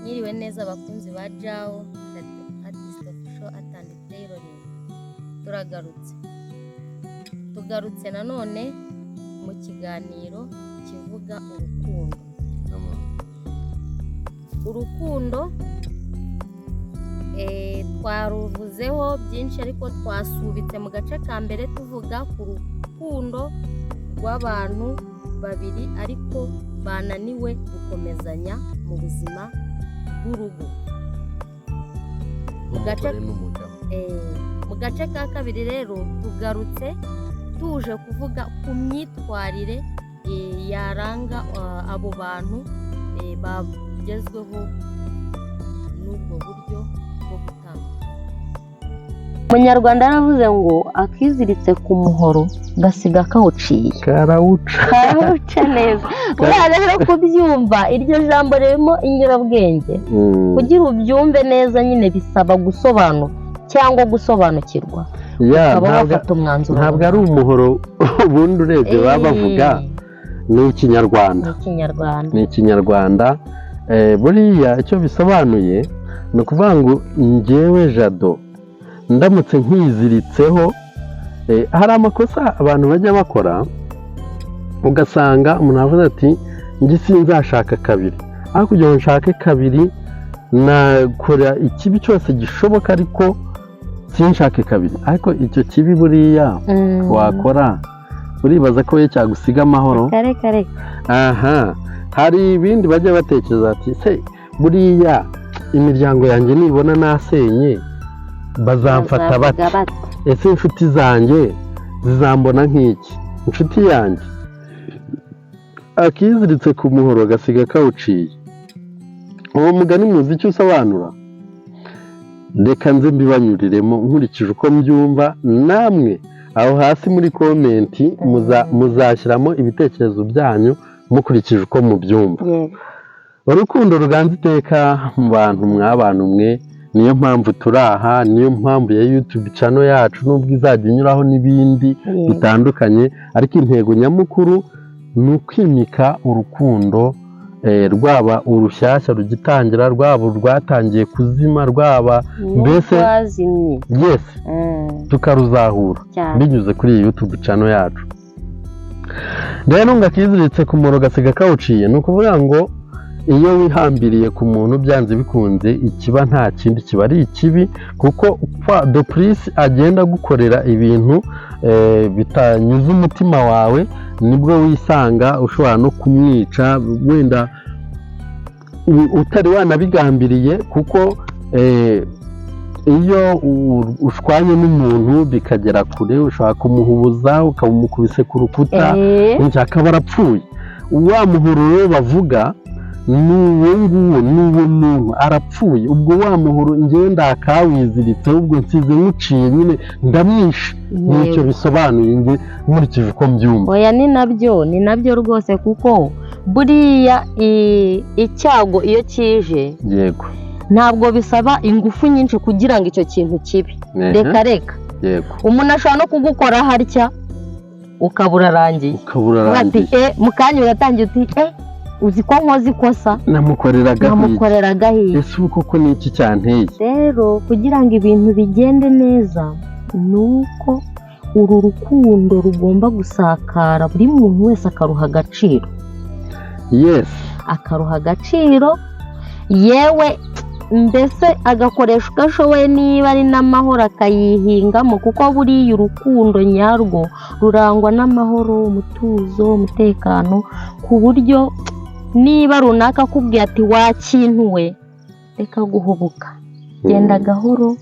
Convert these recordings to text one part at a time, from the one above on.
Nyiriwe neza abakunzi ba Jao Artist Official atandi tailoring. Tugarutse nanone mu kiganiro kivuga urukundo. Twaruvuzeho byinshi ariko twasubitse mu gace ka mbere tuvuga ku rukundo rw'abantu babiri ariko bananiwe gukomezanya mu buzima bw'urugo. Mu gace ka kabiri rero tugarutse tuje kuvuga ku myitwarire yaranga abo bantu bagezweho n'ubwo buryo bwo gutanga. Umunyarwanda yaravuze ngo akiziritse ku muhoro gasiga kawuciye. Karawuca neza. Uriya rero kubyumva iryo jambo ririmo inyurabwenge. Kugira ubyumve neza nyine bisaba gusobanura cyangwa gusobanukirwa. Ntabwo ari umuhoro ubundi urebye baba bavuga ni ikinyarwanda. Buriya icyo bisobanuye ni ukuvuga ngo njyewe Jado ndamutse nkiziritseho, hari amakosa abantu bajya bakora ugasanga umuntu avuze ati njye sinzashaka kabiri, aho kugira ngo nshake kabiri nakora ikibi cyose gishoboka ariko sinshake kabiri. Ariko icyo kibi buriya wakora uribaza ko we cyagusiga amahoro? Kare. Hari ibindi bajya batekereza ati se buriya imiryango yanjye nibona nasenye bazamfata bate? Ese inshuti zanjye zizambona nk'iki? Inshuti yanjye akiziritse ku muhoro gasiga kawuciye. Uwo mugani muzi icyo usobanura? Reka nze mbibanyuriremo nkurikije uko mbyumva, namwe aho hasi muri komenti muzashyiramo ibitekerezo byanyu mukurikije uko mubyumva. Urukundo ruganza iteka mu bantu mw'abantu mwe, niyo mpamvu turi aha, niyo mpamvu ya YouTube channel yacu nubwo izajya inyuraho n'ibindi bitandukanye, ariko intego nyamukuru ni ukwimika urukundo, rwaba urushyashya rugitangira, rwaba rwatangiye kuzima, rwaba mbese tukaruzahura binyuze kuri iyi YouTube channel yacu. Rero ngakiziritse ku muhoro gasiga kawuciye, ni ukuvuga ngo iyo wihambiriye ku muntu byanze bikunze ikiba nta kindi kiba ari ikibi, kuko de plus agenda gukorera ibintu bitanyuze umutima wawe nibwo wisanga ushobora no kumwica, wenda utari wanabigambiriye. Kuko iyo ushwanye n'umuntu bikagera kure ushobora kumuhubuza ukamukubise ku rukuta akaba arapfuye. Wa muhoro rero bavuga n'uwo muntu arapfuye. Ubwo wa muhoro njyewe ndakawiziritse, ubwo nsize nkuciye nyine ndamwishe. Nicyo bisobanuye njye nkurikije uko mbyumva. Oya ni nabyo rwose, kuko buriya icyago iyo kije yego ntabwo bisaba ingufu nyinshi kugira ngo icyo kintu kibe. Reka umuntu ashobora no kugukora harya ukabura arangiye mu kanya uratangiye uti uzi ko nkoze ikosa namukoreraga hirya. Ese ubu koko ni iki cyanteye? Rero kugira ngo ibintu bigende neza ni uko uru rukundo rugomba gusakara, buri muntu wese akaruha agaciro. Akaruha agaciro, yewe mbese agakoresha uko ashoboye, niba ari n'amahoro akayihingamo, kuko buriya urukundo nyarwo rurangwa n'amahoro, umutuzo, umutekano, ku buryo niba runaka akubwiye ati wakintuwe, reka guhubuka, genda gahoro,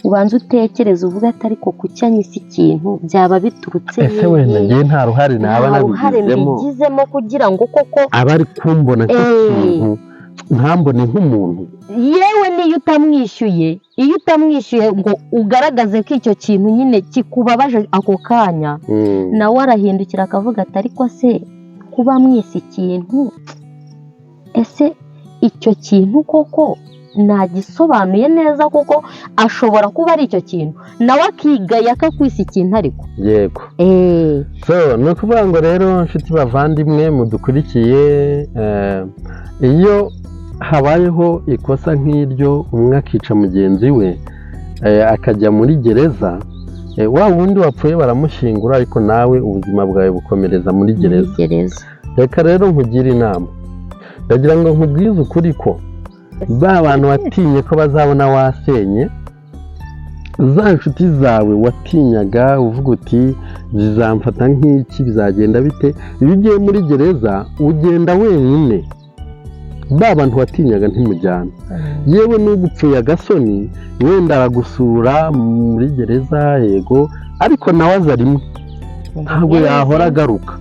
ubanza utekereza uvuga ati ariko kucyanyisa ikintu byaba biturutse ese wenda ngiye nta ruhare naba nabigizemo kugira ngo koko abari kumbona nk'ikintu ntambone nk'umuntu. Yewe niyo utamwishyuye ngo ugaragaze ko icyo kintu nyine kikubabaje ako kanya, nawe arahindukira akavuga ati ariko se kuba mwese ikintu, ese icyo kintu koko nagisobanuye neza, kuko ashobora kuba ari icyo kintu nawe akigaya akakwisa ikintu ariko. Yego. Ni ukuvuga ngo rero nshuti bavandimwe mudukurikiye, iyo habayeho ikosa nk'iryo umwe akica mugenzi we akajya muri gereza, wa wundi wapfuye baramushyingura ariko nawe ubuzima bwawe bukomereza muri gereza. Reka rero nkugire inama, ndagira ngo nkubwize ukuri ko ba bantu watinye ko bazabona wasenye, za nshuti zawe watinyaga uvuga uti zizamfata nk'iki, bizagenda bite, iyo ugiye muri gereza ugenda wenyine, ba bantu watinyaga ntimujyana. Yewe n'ugupfuye agasoni wenda aragusura muri gereza, yego, ariko nawe aza rimwe, ntabwo yahora agaruka.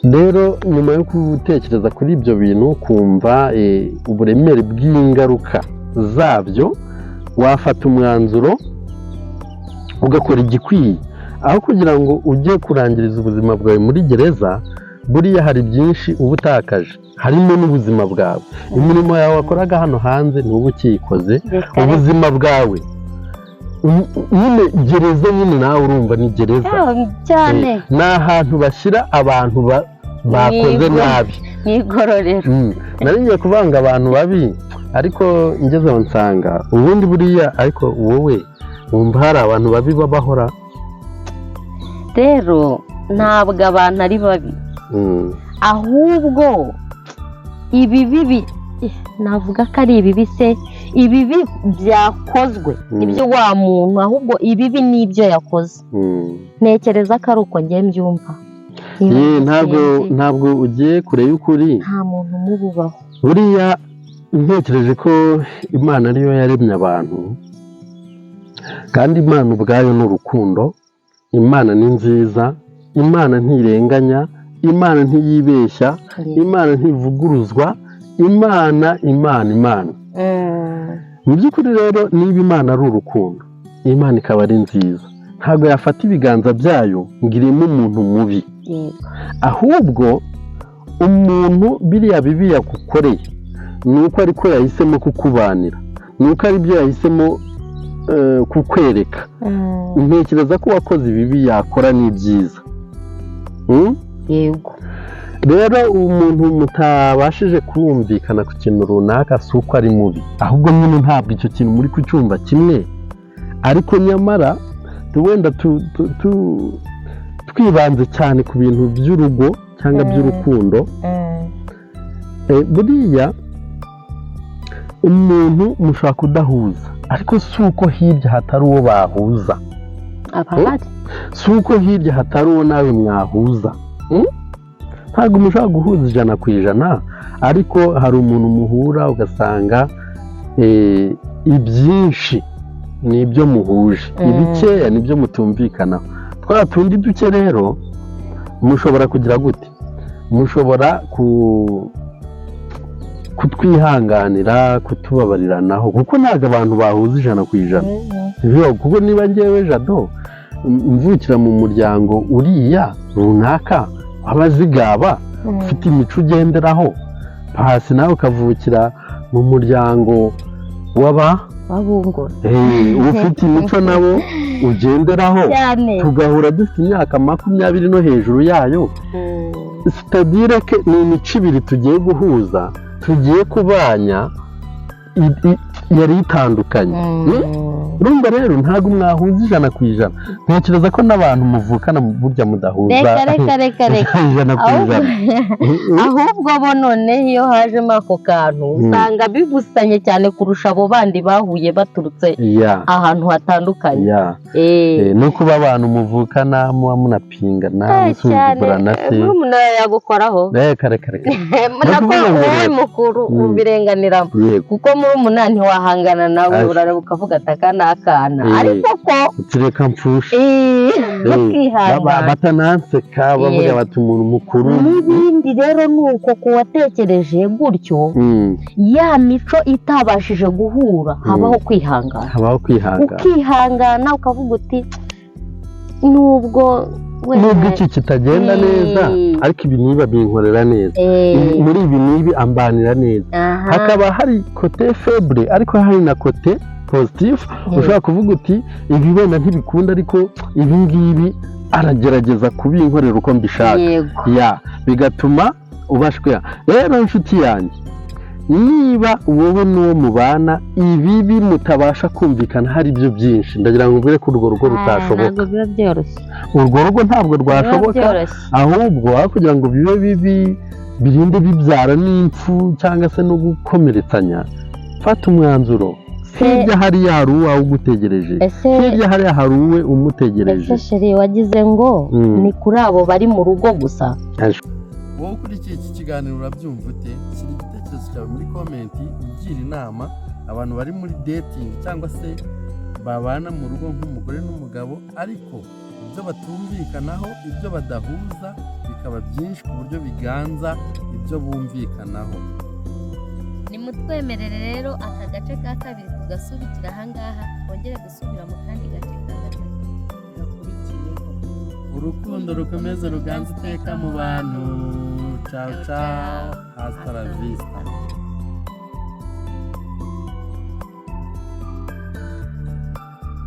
Rero nyuma yo gutekereza kuri ibyo bintu, kumva uburemere bw'ingaruka zabyo, wafata umwanzuro ugakora igikwiye, aho kugira ngo ujye kurangiriza ubuzima bwawe muri gereza. Buriya hari byinshi uba utakaje, harimo n'ubuzima bwawe. Imirimo yawe wakoraga hano hanze n'ubu ukiyikoze, ubuzima bwawe nyine gereza, nyine nawe urumva ni gereza cyane, ni ahantu bashyira abantu bakoze nabi, n'igororero. nari ngiye kuvanga abantu babi, ariko ngezeho nsanga ubundi buriya, ariko wowe wumva hari abantu babi babahora? Rero ntabwo abantu ari babi, ahubwo ibibi, navuga ko ari ibibi se, ibibi byakozwe nibyo wa muntu, ahubwo ibibi n'ibyo yakoze. Ntekereza ko ari uko njye mbyumva. Ntabwo ugiye kure y'ukuri, nta muntu umububaho. buriya ntekereje ko Imana ariyo yaremye abantu, kandi Imana ubwayo ni urukundo. Imana ni nziza, Imana ntirenganya, Imana ntiyibeshya, Imana ntivuguruzwa, Imana. Mu by'ukuri rero, niba Imana ari urukundo, Imana ikaba ari nziza, ntabwo yafata ibiganza byayo ngo ireme umuntu mubi. Ahubwo umuntu biriya bibi yagukoreye ni uko ariko yahisemo kukubanira, ni uko ari byo yahisemo kukwereka. Ntekereza ko wakoze ibibi yakora n'ibyiza. Yego. Rero umuntu mutabashije kumvikana ku kintu runaka si uko ari mubi, ahubwo nyine ntabwo icyo kintu muri kucyumva kimwe, ariko nyamara wenda twibanze cyane ku bintu by'urugo cyangwa by'urukundo. Buriya umuntu mushobora kudahuza, ariko si uko hirya hatari uwo bahuza, si uko hirya hatari uwo nawe mwahuza. Ntabwo mushobora guhuza 100%, ariko hari umuntu muhura ugasanga ibyinshi ni ibyo muhuje, ibikeya ni byo mutumvikanaho. Twa tundi duke rero mushobora kugira gute? Mushobora kutwihanganira, kutubabariranaho, kuko ntabwo abantu bahuza 100%. Kuko niba ngewe Jado mvukira mu muryango uriya runaka w'abazigaba, ufite imico ugenderaho, hasi nawe ukavukira mu muryango w'ababungura, ufite imico nabo ugenderaho, tugahura dufite imyaka 20 no hejuru yayo, sitadire ke ni imico ibiri tugiye guhuza, tugiye kubanya, yari itandukanye. Urumva rero ntabwo mwahuza 100%. Ntekereza ko n'abantu muvukana burya mudahuza reka ahubwo bo none iyo hajemo ako kantu usanga bibusanye cyane kurusha abo bandi bahuye baturutse ahantu hatandukanye. No kuba abantu muvukana muba munapingana, musuzugurana se, umuntu yagukoraho. Reka wowe mukuru ubirenganiramo, kuko muri umunani wahangana nawe urareba ukavuga ataka akana, ariko ko utireka mfusha batananseka bavuga bati umuntu mukuru. N'ibindi rero nuko kuwatekereje gutyo, ya mico itabashije guhura, habaho kwihangana, ukihangana ukavuga uti nubwo iki kitagenda neza, ariko ibi niba binkorera neza, muri ibi nibi ambanira neza. Hakaba hari kote faible, ariko hari na kote positif. Ushobora kuvuga uti ibi wenda ntibikunda, ariko ibi ngibi aragerageza kubinkorera uko mbishaka, bigatuma ubashwe. Rero inshuti yanjye, niba wowe n'uwo mubana ibibi mutabasha kumvikana hari byo byinshi, ndagira ngo mbwire ko urwo rugo rutashoboka. ntabwo biba byoroshye, urwo rugo ntabwo biba rwashoboka, byoroshye. ahubwo aho kugira ngo bibe bibi birinde bibyara n'impfu cyangwa se no gukomeretsanya, fata umwanzuro. Hirya hariya hari uwawe ugutegereje, hirya hariya hari uwe umutegereje. ese sheri wagize ngo ni kuri abo bari mu rugo gusa? Wowe ukurikiye iki kiganiro urabyumva ute? Shyira igitekerezo cyawe muri komenti ugira inama abantu bari muri dating cyangwa se babana mu rugo nk'umugore n'umugabo, ariko ibyo batumvikanaho, ibyo badahuza bikaba byinshi ku buryo biganza ibyo bumvikanaho. Nimutwemerere rero aka gace ka kabiri tugasubikira ahangaha, twongere gusubira mu kandi gace ka gatatu gakurikiyeho. Urukundo rukomeze ruganze iteka mu bantu. Ciao ciao, hasta la vista.